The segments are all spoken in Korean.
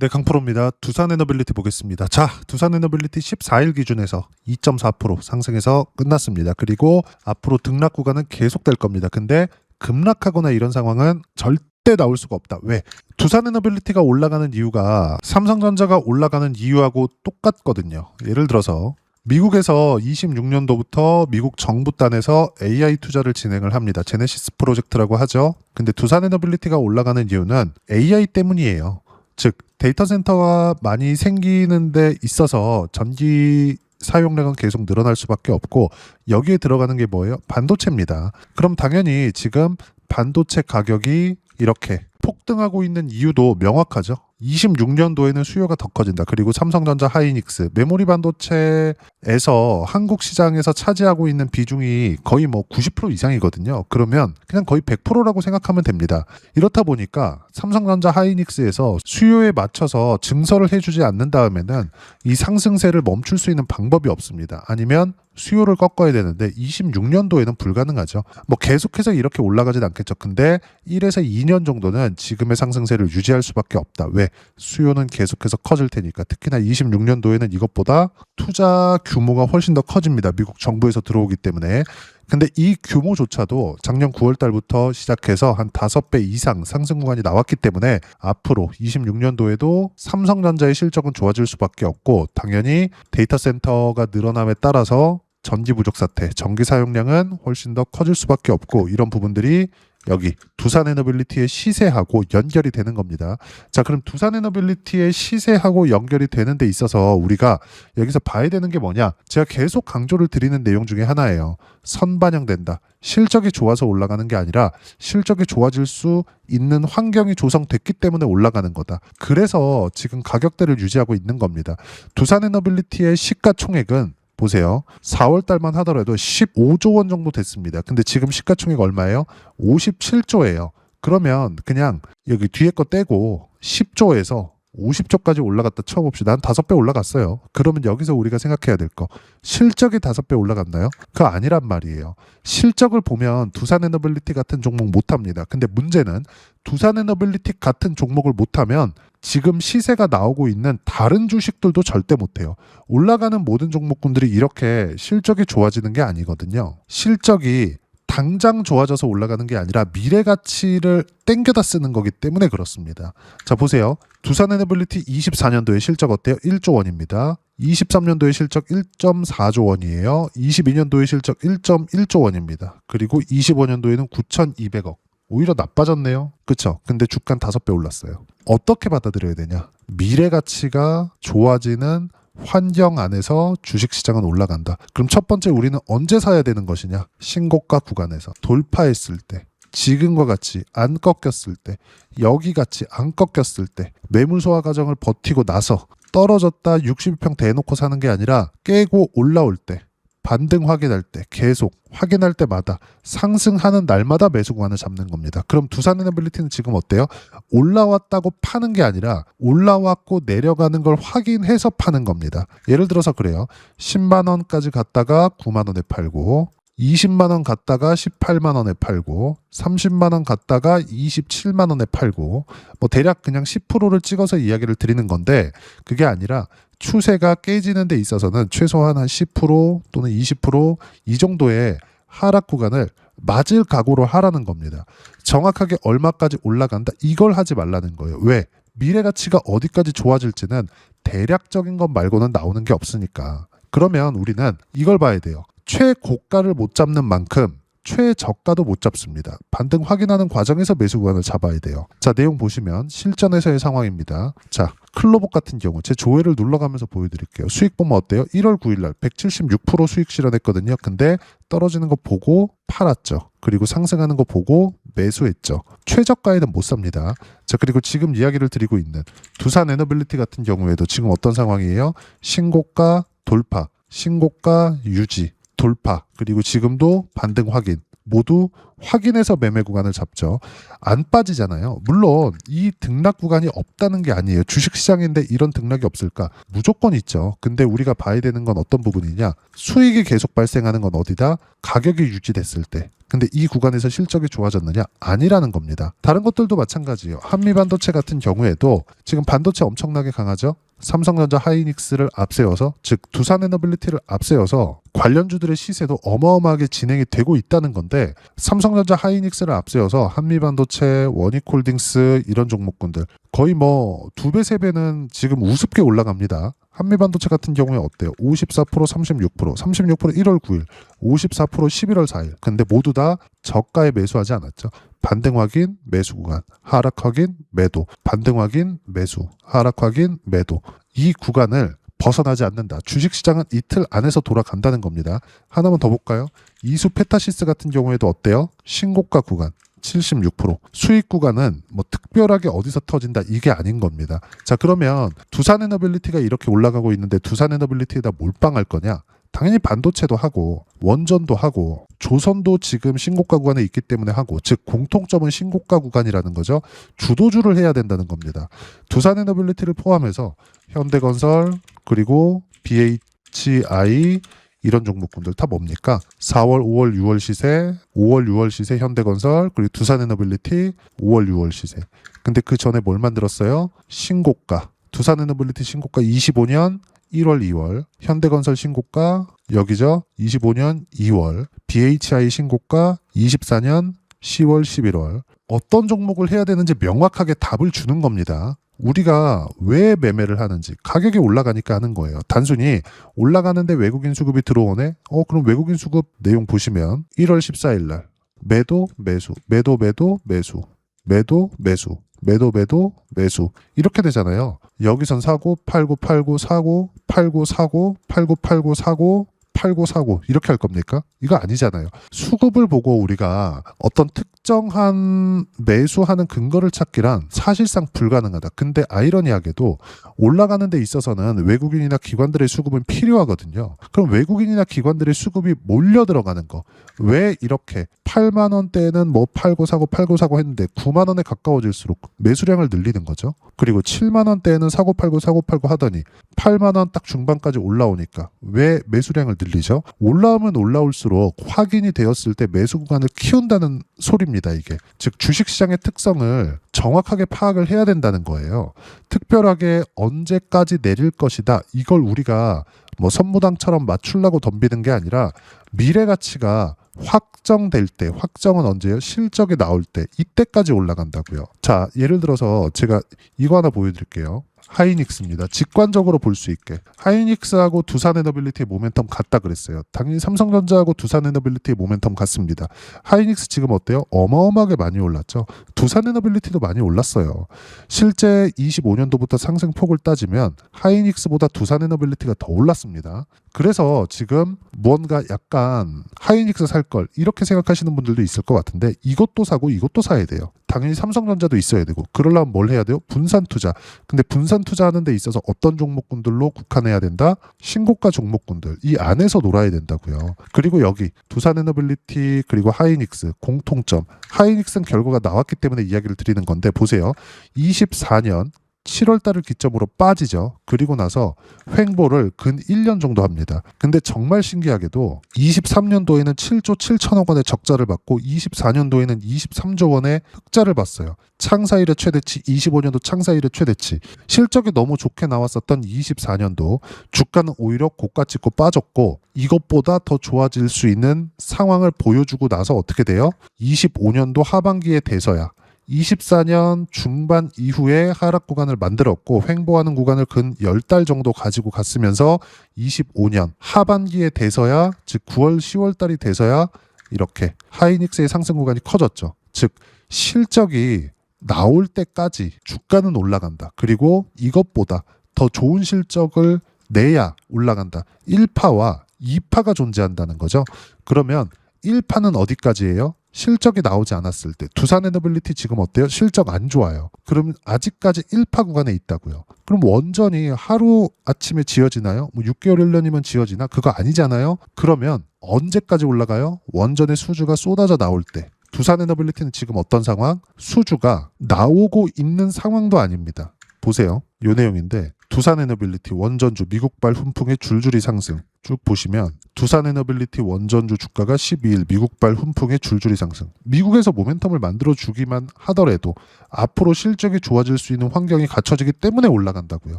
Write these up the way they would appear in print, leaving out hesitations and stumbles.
네, 강프로입니다. 두산에너빌리티 보겠습니다. 자, 두산에너빌리티 14일 기준에서 2.4% 상승해서 끝났습니다. 그리고 앞으로 등락 구간은 계속될 겁니다. 근데 급락하거나 이런 상황은 절대 나올 수가 없다. 왜? 두산에너빌리티가 올라가는 이유가 삼성전자가 올라가는 이유하고 똑같거든요. 예를 들어서 미국에서 26년도부터 미국 정부 단에서 AI 투자를 진행을 합니다. 제네시스 프로젝트라고 하죠. 근데 두산에너빌리티가 올라가는 이유는 AI 때문이에요. 즉 데이터 센터가 많이 생기는 데 있어서 전기 사용량은 계속 늘어날 수밖에 없고, 여기에 들어가는 게 뭐예요? 반도체입니다. 그럼 당연히 지금 반도체 가격이 이렇게 폭등하고 있는 이유도 명확하죠. 26년도에는 수요가 더 커진다. 그리고 삼성전자, 하이닉스, 메모리 반도체에서 한국 시장에서 차지하고 있는 비중이 거의 90% 이상이거든요. 그러면 그냥 거의 100%라고 생각하면 됩니다. 이렇다 보니까 삼성전자, 하이닉스에서 수요에 맞춰서 증설을 해주지 않는 다음에는 이 상승세를 멈출 수 있는 방법이 없습니다. 아니면 수요를 꺾어야 되는데 26년도에는 불가능하죠. 계속해서 이렇게 올라가진 않겠죠. 근데 1에서 2년 정도는 지금의 상승세를 유지할 수밖에 없다. 왜? 수요는 계속해서 커질 테니까. 특히나 26년도에는 이것보다 투자 규모가 훨씬 더 커집니다. 미국 정부에서 들어오기 때문에. 근데 이 규모조차도 작년 9월 달부터 시작해서 한 5배 이상 상승 구간이 나왔기 때문에 앞으로 26년도에도 삼성전자의 실적은 좋아질 수밖에 없고, 당연히 데이터 센터가 늘어남에 따라서 전기 부족 사태, 전기 사용량은 훨씬 더 커질 수밖에 없고, 이런 부분들이 여기 두산에너빌리티의 시세하고 연결이 되는 겁니다. 자, 그럼 두산에너빌리티의 시세하고 연결이 되는 데 있어서 우리가 여기서 봐야 되는 게 뭐냐? 제가 계속 강조를 드리는 내용 중에 하나예요. 선반영된다. 실적이 좋아서 올라가는 게 아니라 실적이 좋아질 수 있는 환경이 조성됐기 때문에 올라가는 거다. 그래서 지금 가격대를 유지하고 있는 겁니다. 두산에너빌리티의 시가총액은 보세요. 4월 달만 하더라도 15조 원 정도 됐습니다. 근데 지금 시가총액 얼마예요? 57조예요. 그러면 그냥 여기 뒤에 거 떼고 10조에서 50조까지 올라갔다 쳐봅시다. 한 5배 올라갔어요. 그러면 여기서 우리가 생각해야 될 거, 실적이 5배 올라갔나요? 그거 아니란 말이에요. 실적을 보면 두산에너빌리티 같은 종목 못합니다. 근데 문제는 두산에너빌리티 같은 종목을 못하면 지금 시세가 나오고 있는 다른 주식들도 절대 못해요. 올라가는 모든 종목군들이 이렇게 실적이 좋아지는 게 아니거든요. 실적이 당장 좋아져서 올라가는 게 아니라 미래 가치를 땡겨다 쓰는 거기 때문에 그렇습니다. 자, 보세요. 두산에너빌리티 24년도에 실적 어때요? 1조 원입니다. 23년도에 실적 1.4조 원이에요. 22년도에 실적 1.1조 원입니다. 그리고 25년도에는 9,200억. 오히려 나빠졌네요. 그쵸? 근데 주가 5배 올랐어요. 어떻게 받아들여야 되냐? 미래 가치가 좋아지는 환경 안에서 주식시장은 올라간다. 그럼 첫 번째 우리는 언제 사야 되는 것이냐? 신고가 구간에서 돌파했을 때, 지금과 같이 안 꺾였을 때, 여기 같이 안 꺾였을 때, 매물 소화 과정을 버티고 나서 떨어졌다 60평 대놓고 사는 게 아니라 깨고 올라올 때, 반등 확인할 때, 계속 확인할 때마다 상승하는 날마다 매수 구간을 잡는 겁니다. 그럼 두산에너빌리티는 지금 어때요? 올라왔다고 파는 게 아니라 올라왔고 내려가는 걸 확인해서 파는 겁니다. 예를 들어서 그래요. 10만 원까지 갔다가 9만 원에 팔고, 20만 원 갔다가 18만 원에 팔고, 30만 원 갔다가 27만 원에 팔고, 대략 그냥 10%를 찍어서 이야기를 드리는 건데, 그게 아니라 추세가 깨지는 데 있어서는 최소한 한 10% 또는 20% 정도의 하락 구간을 맞을 각오로 하라는 겁니다. 정확하게 얼마까지 올라간다, 이걸 하지 말라는 거예요. 왜? 미래 가치가 어디까지 좋아질지는 대략적인 것 말고는 나오는 게 없으니까. 그러면 우리는 이걸 봐야 돼요. 최고가를 못 잡는 만큼 최저가도 못 잡습니다. 반등 확인하는 과정에서 매수 구간을 잡아야 돼요. 자, 내용 보시면 실전에서의 상황입니다. 자, 클로복 같은 경우 제 조회를 눌러가면서 보여드릴게요. 수익 보면 어때요? 1월 9일날 176% 수익 실현했거든요. 근데 떨어지는 거 보고 팔았죠. 그리고 상승하는 거 보고 매수했죠. 최저가에는 못 삽니다. 자, 그리고 지금 이야기를 드리고 있는 두산에너빌리티 같은 경우에도 지금 어떤 상황이에요? 신고가 돌파, 신고가 유지, 돌파, 그리고 지금도 반등 확인, 모두 확인해서 매매 구간을 잡죠. 안 빠지잖아요. 물론 이 등락 구간이 없다는 게 아니에요. 주식시장인데 이런 등락이 없을까? 무조건 있죠. 근데 우리가 봐야 되는 건 어떤 부분이냐? 수익이 계속 발생하는 건 어디다? 가격이 유지됐을 때, 근데 이 구간에서 실적이 좋아졌느냐? 아니라는 겁니다. 다른 것들도 마찬가지예요. 한미반도체 같은 경우에도 지금 반도체 엄청나게 강하죠. 삼성전자 하이닉스를 앞세워서, 즉 두산에너빌리티를 앞세워서 관련주들의 시세도 어마어마하게 진행이 되고 있다는 건데, 삼성전자 하이닉스를 앞세워서 한미반도체, 원익홀딩스 이런 종목군들 거의 뭐 2배, 3배는 지금 우습게 올라갑니다. 한미반도체 같은 경우에 어때요? 54%, 36%, 36% 1월 9일, 54% 11월 4일. 근데 모두 다 저가에 매수하지 않았죠. 반등 확인, 매수 구간, 하락 확인, 매도, 반등 확인, 매수, 하락 확인, 매도. 이 구간을 벗어나지 않는다. 주식시장은 이틀 안에서 돌아간다는 겁니다. 하나만 더 볼까요? 이수 페타시스 같은 경우에도 어때요? 신고가 구간. 76%. 수익 구간은 뭐 특별하게 어디서 터진다 이게 아닌 겁니다. 자, 그러면 두산에너빌리티가 이렇게 올라가고 있는데 두산에너빌리티에다 몰빵할 거냐? 당연히 반도체도 하고 원전도 하고 조선도 지금 신고가 구간에 있기 때문에 하고, 즉 공통점은 신고가 구간이라는 거죠. 주도주를 해야 된다는 겁니다. 두산에너빌리티를 포함해서 현대건설 그리고 BHI 이런 종목군들 다 뭡니까? 4월, 5월, 6월 시세, 5월, 6월 시세 현대건설, 그리고 두산에너빌리티 5월, 6월 시세. 근데 그 전에 뭘 만들었어요? 신고가. 두산에너빌리티 신고가 25년 1월, 2월. 현대건설 신고가 여기죠? 25년 2월. BHI 신고가 24년 10월, 11월. 어떤 종목을 해야 되는지 명확하게 답을 주는 겁니다. 우리가 왜 매매를 하는지, 가격이 올라가니까 하는 거예요. 단순히 올라가는데 외국인 수급이 들어오네? 그럼 외국인 수급 내용 보시면 1월 14일 날 매도, 매수, 매도, 매도, 매수, 매도, 매수, 매도, 매도, 매수 이렇게 되잖아요. 여기선 사고, 팔고, 팔고, 사고, 팔고, 사고, 팔고, 팔고, 사고, 팔고 사고 이렇게 할 겁니까? 이거 아니잖아요. 수급을 보고 우리가 어떤 특정한 매수하는 근거를 찾기란 사실상 불가능하다. 근데 아이러니하게도 올라가는 데 있어서는 외국인이나 기관들의 수급은 필요하거든요. 그럼 외국인이나 기관들의 수급이 몰려 들어가는 거. 왜 이렇게 8만 원대는 뭐 팔고 사고 했는데 9만 원에 가까워질수록 매수량을 늘리는 거죠. 그리고 7만 원대에는 사고 팔고 하더니 8만 원 딱 중반까지 올라오니까 왜 매수량을 늘리죠? 올라오면 올라올수록 확인이 되었을 때 매수 구간을 키운다는 소리입니다, 이게. 즉 주식시장의 특성을 정확하게 파악을 해야 된다는 거예요. 특별하게 언제까지 내릴 것이다. 이걸 우리가 뭐 선무당처럼 맞추려고 덤비는 게 아니라 미래 가치가 확정될 때, 확정은 언제예요? 실적이 나올 때, 이때까지 올라간다고요. 자, 예를 들어서 제가 이거 하나 보여드릴게요. 하이닉스입니다. 직관적으로 볼 수 있게. 하이닉스하고 두산에너빌리티의 모멘텀 같다 그랬어요. 당연히 삼성전자하고 두산에너빌리티의 모멘텀 같습니다. 하이닉스 지금 어때요? 어마어마하게 많이 올랐죠. 두산에너빌리티도 많이 올랐어요. 실제 25년도부터 상승폭을 따지면 하이닉스보다 두산에너빌리티가 더 올랐습니다. 그래서 지금 무언가 약간 하이닉스 살 걸 이렇게 생각하시는 분들도 있을 것 같은데, 이것도 사고 이것도 사야 돼요. 당연히 삼성전자도 있어야 되고, 그러려면 뭘 해야 돼요? 분산 투자. 근데 분산 투자하는 데 있어서 어떤 종목군들로 국한해야 된다? 신고가 종목군들, 이 안에서 놀아야 된다고요. 그리고 여기 두산에너빌리티 그리고 하이닉스 공통점, 하이닉스는 결과가 나왔기 때문에 이야기를 드리는 건데 보세요. 24년 7월 달을 기점으로 빠지죠. 그리고 나서 횡보를 근 1년 정도 합니다. 근데 정말 신기하게도 23년도에는 7조 7천억 원의 적자를 받고 24년도에는 23조 원의 흑자를 봤어요. 창사 이래 최대치, 25년도 창사 이래 최대치. 실적이 너무 좋게 나왔었던 24년도 주가는 오히려 고가 찍고 빠졌고, 이것보다 더 좋아질 수 있는 상황을 보여주고 나서 어떻게 돼요? 25년도 하반기에 돼서야 24년 중반 이후에 하락 구간을 만들었고, 횡보하는 구간을 근 10달 정도 가지고 갔으면서 25년 하반기에 돼서야, 즉 9월 10월 달이 돼서야 이렇게 하이닉스의 상승 구간이 커졌죠. 즉 실적이 나올 때까지 주가는 올라간다. 그리고 이것보다 더 좋은 실적을 내야 올라간다. 1파와 2파가 존재한다는 거죠. 그러면 1파는 어디까지예요? 실적이 나오지 않았을 때. 두산에너빌리티 지금 어때요? 실적 안 좋아요. 그러면 아직까지 1파 구간에 있다고요. 그럼 원전이 하루 아침에 지어지나요? 뭐 6개월 1년이면 지어지나? 그거 아니잖아요. 그러면 언제까지 올라가요? 원전의 수주가 쏟아져 나올 때. 두산에너빌리티는 지금 어떤 상황? 수주가 나오고 있는 상황도 아닙니다. 보세요. 요 내용인데, 두산에너빌리티 원전주 미국발 훈풍의 줄줄이 상승. 쭉 보시면 두산에너빌리티 원전주 주가가 12일 미국발 훈풍의 줄줄이 상승. 미국에서 모멘텀을 만들어주기만 하더라도 앞으로 실적이 좋아질 수 있는 환경이 갖춰지기 때문에 올라간다고요.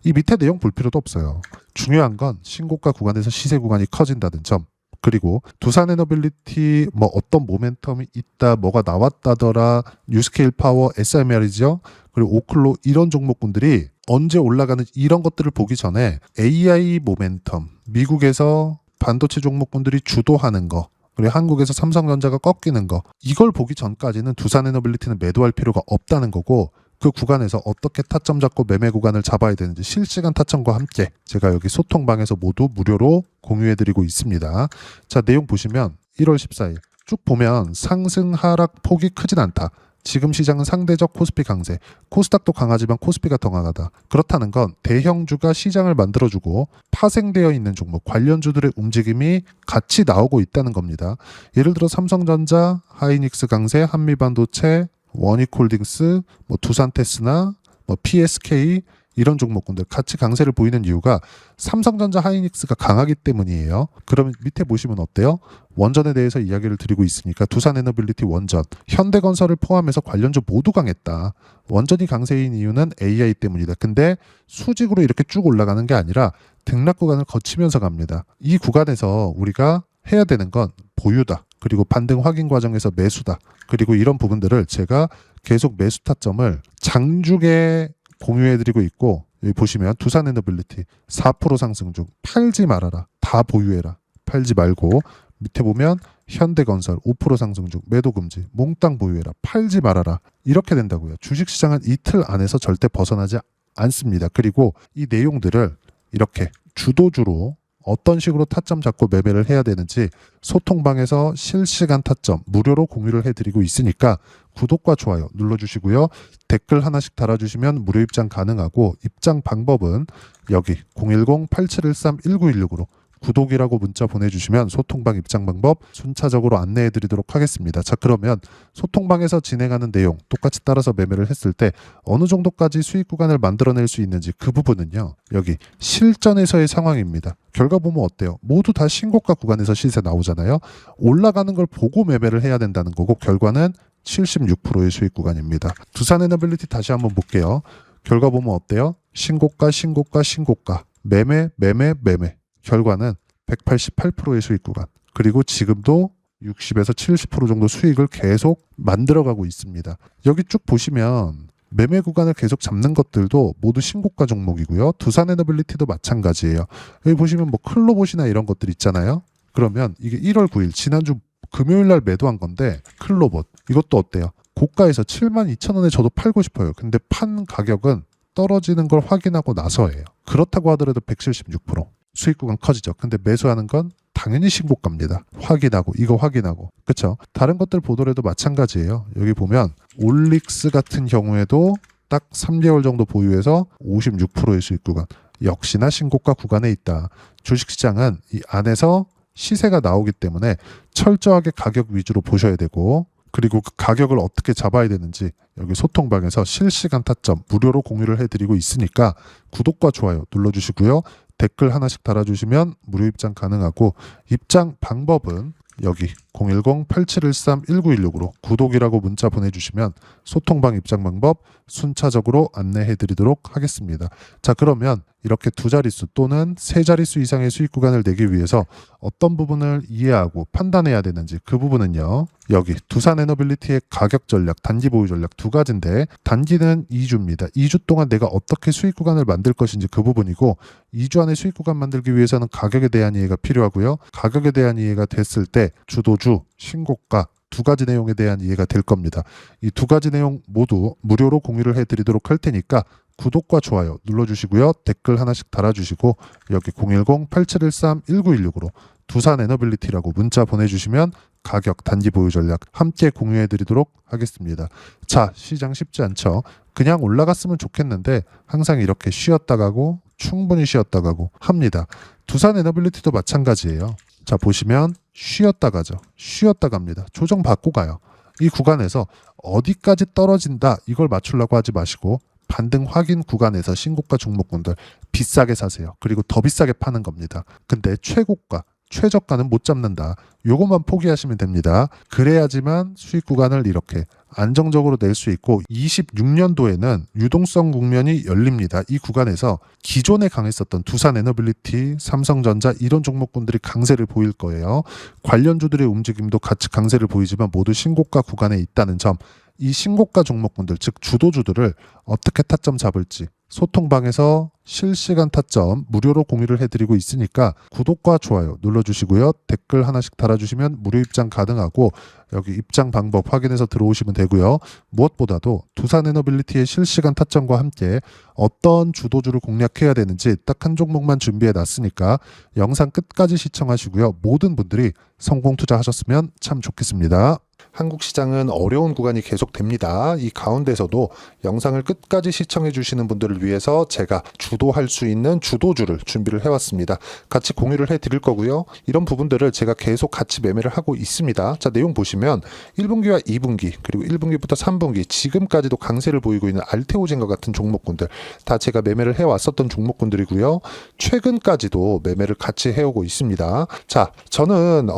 이 밑에 내용 볼 필요도 없어요. 중요한 건 신고가 구간에서 시세 구간이 커진다는 점. 그리고 두산에너빌리티 어떤 모멘텀이 있다, 뭐가 나왔다더라, 뉴스케일 파워, SMR이죠. 그리고 오클로 이런 종목군들이 언제 올라가는 이런 것들을 보기 전에 AI 모멘텀, 미국에서 반도체 종목군들이 주도하는 거, 그리고 한국에서 삼성전자가 꺾이는 거, 이걸 보기 전까지는 두산에너빌리티는 매도할 필요가 없다는 거고, 그 구간에서 어떻게 타점 잡고 매매 구간을 잡아야 되는지 실시간 타점과 함께 제가 여기 소통방에서 모두 무료로 공유해드리고 있습니다. 자, 내용 보시면 1월 14일 쭉 보면 상승 하락 폭이 크진 않다. 지금 시장은 상대적 코스피 강세, 코스닥도 강하지만 코스피가 더 강하다. 그렇다는 건 대형주가 시장을 만들어주고 파생되어 있는 종목, 관련주들의 움직임이 같이 나오고 있다는 겁니다. 예를 들어 삼성전자, 하이닉스 강세, 한미반도체, 원익홀딩스, 두산테스나, PSK 이런 종목군들 같이 강세를 보이는 이유가 삼성전자, 하이닉스가 강하기 때문이에요. 그러면 밑에 보시면 어때요? 원전에 대해서 이야기를 드리고 있으니까 두산에너빌리티 원전, 현대건설을 포함해서 관련주 모두 강했다. 원전이 강세인 이유는 AI 때문이다. 근데 수직으로 이렇게 쭉 올라가는 게 아니라 등락 구간을 거치면서 갑니다. 이 구간에서 우리가 해야 되는 건 보유다. 그리고 반등 확인 과정에서 매수다. 그리고 이런 부분들을 제가 계속 매수 타점을 장중에 공유해드리고 있고, 여기 보시면 두산에너빌리티 4% 상승 중 팔지 말아라. 다 보유해라. 팔지 말고, 밑에 보면 현대건설 5% 상승 중 매도 금지, 몽땅 보유해라. 팔지 말아라. 이렇게 된다고요. 주식시장은 이틀 안에서 절대 벗어나지 않습니다. 그리고 이 내용들을 이렇게 주도주로 어떤 식으로 타점 잡고 매매를 해야 되는지 소통방에서 실시간 타점 무료로 공유를 해드리고 있으니까 구독과 좋아요 눌러주시고요. 댓글 하나씩 달아주시면 무료 입장 가능하고, 입장 방법은 여기 010-8713-1916으로 구독이라고 문자 보내주시면 소통방 입장 방법 순차적으로 안내해드리도록 하겠습니다. 자, 그러면 소통방에서 진행하는 내용 똑같이 따라서 매매를 했을 때 어느 정도까지 수익 구간을 만들어낼 수 있는지, 그 부분은요 여기 실전에서의 상황입니다. 결과 보면 어때요? 모두 다 신고가 구간에서 시세 나오잖아요. 올라가는 걸 보고 매매를 해야 된다는 거고, 결과는 76%의 수익 구간입니다. 두산에너빌리티 다시 한번 볼게요. 결과 보면 어때요? 신고가, 신고가, 신고가, 매매, 매매, 매매. 결과는 188%의 수익 구간. 그리고 지금도 60에서 70% 정도 수익을 계속 만들어가고 있습니다. 여기 쭉 보시면 매매 구간을 계속 잡는 것들도 모두 신고가 종목이고요. 두산에너빌리티도 마찬가지예요. 여기 보시면 클로봇이나 이런 것들 있잖아요. 그러면 이게 1월 9일 지난주 금요일 날 매도한 건데, 클로봇 이것도 어때요? 고가에서 72,000원에 저도 팔고 싶어요. 근데 판 가격은 떨어지는 걸 확인하고 나서예요. 그렇다고 하더라도 176% 수익 구간 커지죠. 근데 매수하는 건 당연히 신고가입니다. 확인하고, 이거 확인하고. 그렇죠? 다른 것들 보더라도 마찬가지예요. 여기 보면 올릭스 같은 경우에도 딱 3개월 정도 보유해서 56%의 수익 구간. 역시나 신고가 구간에 있다. 주식시장은 이 안에서 시세가 나오기 때문에 철저하게 가격 위주로 보셔야 되고, 그리고 그 가격을 어떻게 잡아야 되는지 여기 소통방에서 실시간 타점 무료로 공유를 해드리고 있으니까 구독과 좋아요 눌러주시고요. 댓글 하나씩 달아주시면 무료 입장 가능하고, 입장 방법은 여기 010-8713-1916으로 구독이라고 문자 보내주시면 소통방 입장 방법 순차적으로 안내해드리도록 하겠습니다. 자, 그러면 이렇게 두 자릿수 또는 세 자릿수 이상의 수익 구간을 내기 위해서 어떤 부분을 이해하고 판단해야 되는지, 그 부분은요 여기 두산에너빌리티의 가격 전략, 단기 보유 전략 두 가지인데, 단기는 2주입니다. 2주 동안 내가 어떻게 수익 구간을 만들 것인지 그 부분이고, 2주 안에 수익 구간 만들기 위해서는 가격에 대한 이해가 필요하고요. 가격에 대한 이해가 됐을 때 주도주, 신고가 두 가지 내용에 대한 이해가 될 겁니다. 이 두 가지 내용 모두 무료로 공유를 해드리도록 할 테니까 구독과 좋아요 눌러주시고요. 댓글 하나씩 달아주시고 여기 010-8713-1916으로 두산에너빌리티라고 문자 보내주시면 가격, 단기 보유 전략 함께 공유해드리도록 하겠습니다. 자, 시장 쉽지 않죠? 그냥 올라갔으면 좋겠는데 항상 이렇게 쉬었다 가고 충분히 쉬었다 가고 합니다. 두산에너빌리티도 마찬가지예요. 자, 보시면 쉬었다 가죠. 쉬었다 갑니다. 조정 받고 가요. 이 구간에서 어디까지 떨어진다 이걸 맞추려고 하지 마시고 반등 확인 구간에서 신고가 종목군들 비싸게 사세요. 그리고 더 비싸게 파는 겁니다. 근데 최고가 최저가는 못 잡는다. 요것만 포기하시면 됩니다. 그래야지만 수익 구간을 이렇게 안정적으로 낼 수 있고 26년도에는 유동성 국면이 열립니다. 이 구간에서 기존에 강했었던 두산에너빌리티, 삼성전자 이런 종목군들이 강세를 보일 거예요. 관련주들의 움직임도 같이 강세를 보이지만 모두 신고가 구간에 있다는 점, 이 신고가 종목군들 즉 주도주들을 어떻게 타점 잡을지 소통방에서 실시간 타점 무료로 공유를 해드리고 있으니까 구독과 좋아요 눌러주시고요. 댓글 하나씩 달아주시면 무료 입장 가능하고 여기 입장 방법 확인해서 들어오시면 되고요. 무엇보다도 두산에너빌리티의 실시간 타점과 함께 어떤 주도주를 공략해야 되는지 딱 한 종목만 준비해 놨으니까 영상 끝까지 시청하시고요. 모든 분들이 성공 투자하셨으면 참 좋겠습니다. 한국 시장은 어려운 구간이 계속됩니다. 이 가운데서도 영상을 끝까지 시청해 주시는 분들을 위해서 제가 주도할 수 있는 주도주를 준비를 해왔습니다. 같이 공유를 해드릴 거고요. 이런 부분들을 제가 계속 같이 매매를 하고 있습니다. 자, 내용 보시면 1분기와 2분기 그리고 1분기부터 3분기 지금까지도 강세를 보이고 있는 알테오젠과 같은 종목군들 다 제가 매매를 해왔었던 종목군들이고요. 최근까지도 매매를 같이 해오고 있습니다. 자, 저는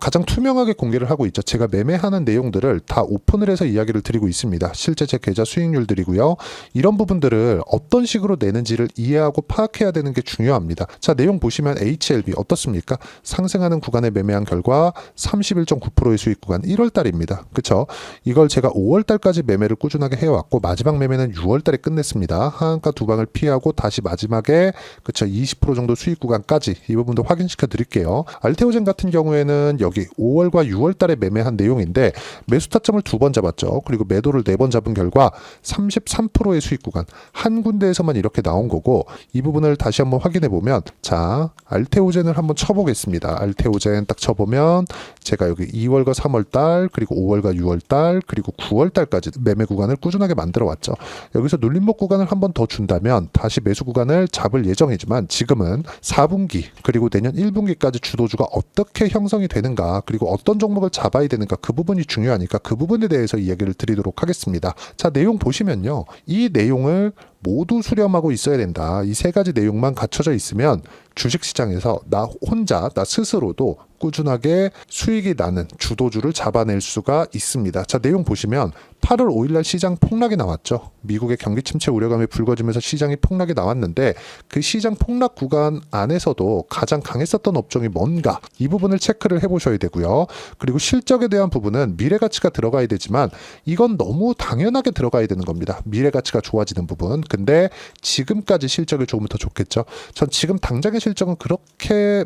가장 투명하게 공개를 하고 있죠. 제가 매매하는 내용들을 다 오픈을 해서 이야기를 드리고 있습니다. 실제 제 계좌 수익률들이고요. 이런 부분들을 어떤 식으로 내는지를 이해하고 파악해야 되는 게 중요합니다. 자, 내용 보시면 HLB 어떻습니까? 상승하는 구간에 매매한 결과 31.9%의 수익 구간 1월 달입니다. 그쵸? 이걸 제가 5월 달까지 매매를 꾸준하게 해왔고 마지막 매매는 6월 달에 끝냈습니다. 하한가 두 방을 피하고 다시 마지막에 그쵸 20% 정도 수익 구간까지 이 부분도 확인시켜 드릴게요. 알테오젠 같은 경우에는 여기 5월과 6월 달에 매매한 내용인데 매수 타점을 2번 잡았죠. 그리고 매도를 4번 잡은 결과 33%의 수익 구간 한 군데에서만 이렇게 나온 거고 이 부분을 다시 한번 확인해 보면 자 알테오젠을 한번 쳐보겠습니다. 알테오젠 딱 쳐보면 제가 여기 2월과 3월 달 그리고 5월과 6월 달 그리고 9월 달까지 매매 구간을 꾸준하게 만들어 왔죠. 여기서 눌림목 구간을 한번 더 준다면 다시 매수 구간을 잡을 예정이지만 지금은 4분기 그리고 내년 1분기까지 주도주가 어떻게 형성이 되는가 그리고 어떤 종목을 잡아야 되는가 그 부분이 중요하니까 그 부분에 대해서 이야기를 드리도록 하겠습니다. 자, 내용 보시면요. 이 내용을 모두 수렴하고 있어야 된다. 이 세 가지 내용만 갖춰져 있으면 주식시장에서 나 혼자, 나 스스로도 꾸준하게 수익이 나는 주도주를 잡아낼 수가 있습니다. 자, 내용 보시면 8월 5일날 시장 폭락이 나왔죠. 미국의 경기 침체 우려감이 불거지면서 시장이 폭락이 나왔는데 그 시장 폭락 구간 안에서도 가장 강했었던 업종이 뭔가 이 부분을 체크를 해보셔야 되고요. 그리고 실적에 대한 부분은 미래가치가 들어가야 되지만 이건 너무 당연하게 들어가야 되는 겁니다. 미래가치가 좋아지는 부분. 근데 지금까지 실적이 좋으면 더 좋겠죠. 전 지금 당장의 실적은 그렇게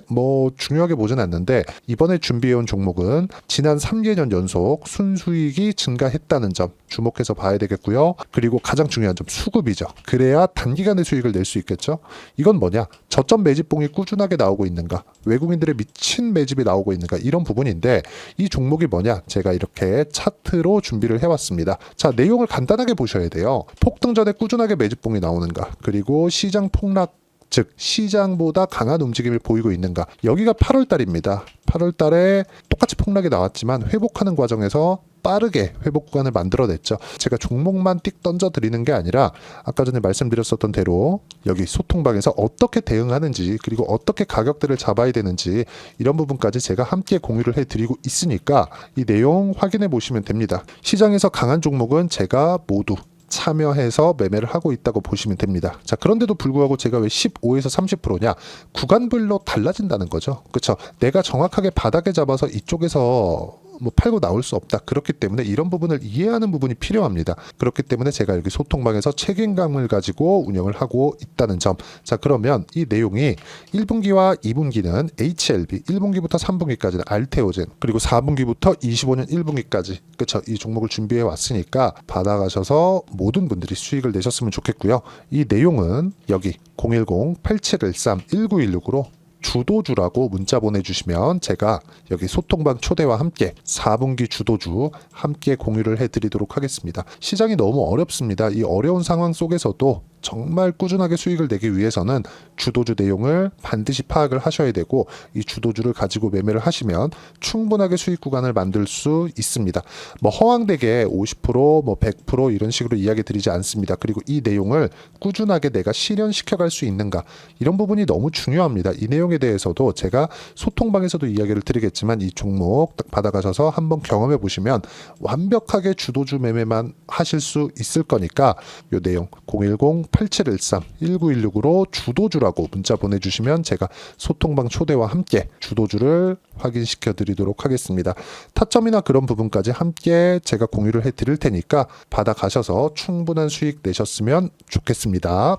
중요하게 보진 않는데 이번에 준비해온 종목은 지난 3개년 연속 순수익이 증가했다는 점 주목해서 봐야 되겠고요. 그리고 가장 중요한 점 수급이죠. 그래야 단기간에 수익을 낼 수 있겠죠. 이건 뭐냐? 저점 매집봉이 꾸준하게 나오고 있는가? 외국인들의 미친 매집이 나오고 있는가? 이런 부분인데 이 종목이 뭐냐? 제가 이렇게 차트로 준비를 해왔습니다. 자, 내용을 간단하게 보셔야 돼요. 폭등 전에 꾸준하게 매집봉이 나오는가? 그리고 시장 폭락 즉 시장보다 강한 움직임을 보이고 있는가. 여기가 8월 달입니다. 8월 달에 똑같이 폭락이 나왔지만 회복하는 과정에서 빠르게 회복 구간을 만들어냈죠. 제가 종목만 띡 던져드리는 게 아니라 아까 전에 말씀드렸었던 대로 여기 소통방에서 어떻게 대응하는지 그리고 어떻게 가격대를 잡아야 되는지 이런 부분까지 제가 함께 공유를 해드리고 있으니까 이 내용 확인해 보시면 됩니다. 시장에서 강한 종목은 제가 모두 참여해서 매매를 하고 있다고 보시면 됩니다. 자, 그런데도 불구하고 제가 왜 15에서 30%냐? 구간별로 달라진다는 거죠. 그렇죠? 내가 정확하게 바닥에 잡아서 이쪽에서 팔고 나올 수 없다. 그렇기 때문에 이런 부분을 이해하는 부분이 필요합니다. 그렇기 때문에 제가 여기 소통방에서 책임감을 가지고 운영을 하고 있다는 점. 자, 그러면 이 내용이 1분기와 2분기는 HLB, 1분기부터 3분기까지는 알테오젠, 그리고 4분기부터 25년 1분기까지 그쵸? 이 종목을 준비해 왔으니까 받아가셔서 모든 분들이 수익을 내셨으면 좋겠고요. 이 내용은 여기 010-8713-1916으로 주도주라고 문자 보내주시면 제가 여기 소통방 초대와 함께 4분기 주도주 함께 공유를 해드리도록 하겠습니다. 시장이 너무 어렵습니다. 이 어려운 상황 속에서도 정말 꾸준하게 수익을 내기 위해서는 주도주 내용을 반드시 파악을 하셔야 되고, 이 주도주를 가지고 매매를 하시면 충분하게 수익 구간을 만들 수 있습니다. 뭐 허황되게 50%, 뭐 100% 이런 식으로 이야기 드리지 않습니다. 그리고 이 내용을 꾸준하게 내가 실현시켜 갈 수 있는가, 이런 부분이 너무 중요합니다. 이 내용에 대해서도 제가 소통방에서도 이야기를 드리겠지만, 이 종목 딱 받아가셔서 한번 경험해 보시면 완벽하게 주도주 매매만 하실 수 있을 거니까, 이 내용 010-8713-1916으로 주도주라고 문자 보내주시면 제가 소통방 초대와 함께 주도주를 확인시켜 드리도록 하겠습니다. 타점이나 그런 부분까지 함께 제가 공유를 해 드릴 테니까 받아가셔서 충분한 수익 내셨으면 좋겠습니다.